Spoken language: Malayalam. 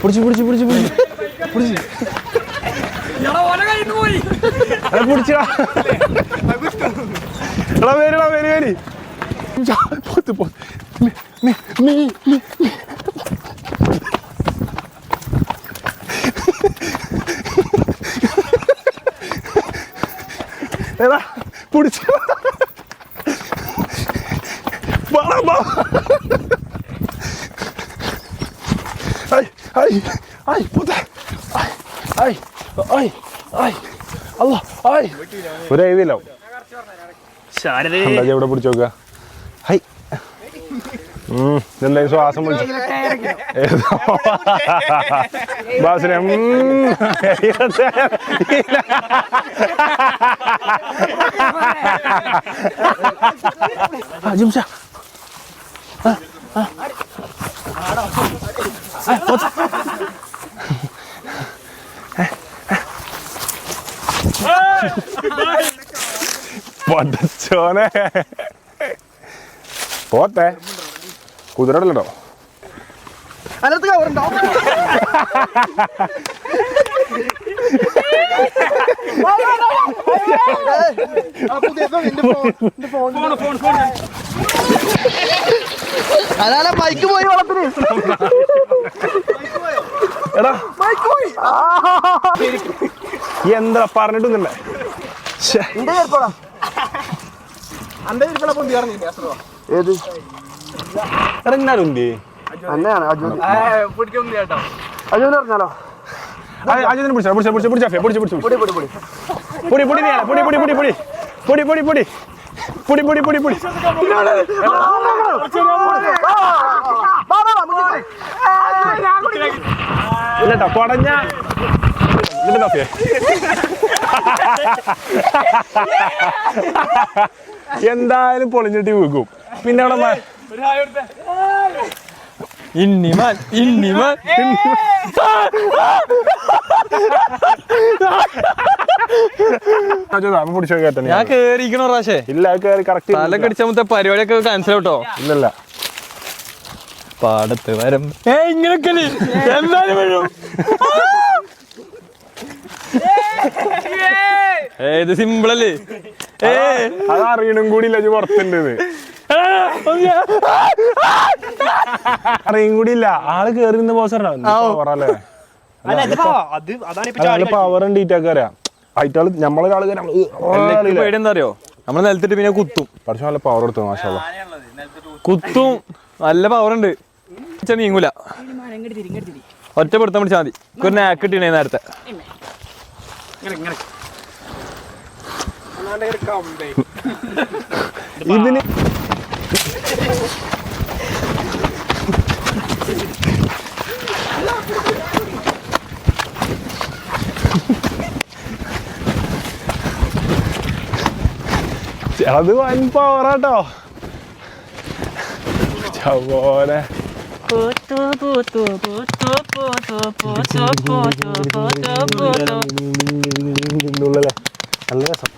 പിടിച്ച് പിടിച്ച് പിടിച്ച് പിടിച്ച് പിടിച്ച് പിടിച്ചാ എടാ വരിടാ വരി വരി പോത്ത് പോത്ത് എടാ പിടിച്ച ഒരു എഴുതില്ലോ ഇവിടെ പിടിച്ചു നോക്കുക ഹൈ എന്തായാലും ശ്വാസം പിടിച്ചു ബാസിനെ ജിംഷ പടച്ചോനെ പോത്തെ കുതിരടല്ലോ അതിനകത്ത് കവറുണ്ടോ? അതാ ബൈക്ക് പോയി വളത്തിന്. എടാ എന്താ പറഞ്ഞിട്ടൊന്നുമില്ല. ഏത് ഇറങ്ങാറുണ്ട് അന്നെയാണ് അജുന് പറഞ്ഞാലോ? അജുനെ പിടിച്ചാ പിടിച്ചാ പിടിച്ചാ പിടിച്ചാ പിടിച്ച് പിടിച്ച് പൊടി പൊടി പൊടി പൊടി പൊടി പൊടി പൊടി പൊടി പൊടി പൊടി പൊടി പൊടി പൊടി പൊടി പൊടി പൊടി ഇല്ലട്ടോ കൊടഞ്ഞ എന്തായാലും പൊളിഞ്ഞിട്ട് വീക്കും. പിന്നെ അവിടെ ഇന്നിമാൻ ഇന്നിമാൻ ഞാൻ കേറിക്കണോ പ്രാശേ? ഇല്ല കേറി കറക്റ്റ് തല കടിച്ച പരിപാടിയൊക്കെ ക്യാൻസൽ ആവട്ടോ. ഇല്ലല്ല പാടത്ത് വരം ഇങ്ങനൊക്കെ എന്തായാലും വരും. ഇത് സിമ്പിളല്ലേ? അത് അറിയണം കൂടി ഇല്ല പുറത്തുണ്ട്. അറിയും കൂടി ഇല്ല ആള് കേറി നിന്ന് പോസറല്ലേ പവർ ഉണ്ടീറ്റൊക്കെ അറിയാം. ആയിട്ടാള് നമ്മളൊരാള് എന്താ അറിയോ? നമ്മള് നിലത്തിട്ട് പിന്നെ കുത്തും. പക്ഷെ നല്ല പവർ എടുത്തു മാഷാ കുത്തും. നല്ല പവർ ഉണ്ട്. നീങ്ങൂല. ഒറ്റപ്പെടുത്താൻ പിടിച്ചാൽ മതി. ഒരു നാക്ക് കിട്ടണേ നേരത്തെ. ഇതിന് അത് വൻ പവറാട്ടോ. ചവോനെ നല്ല രസം.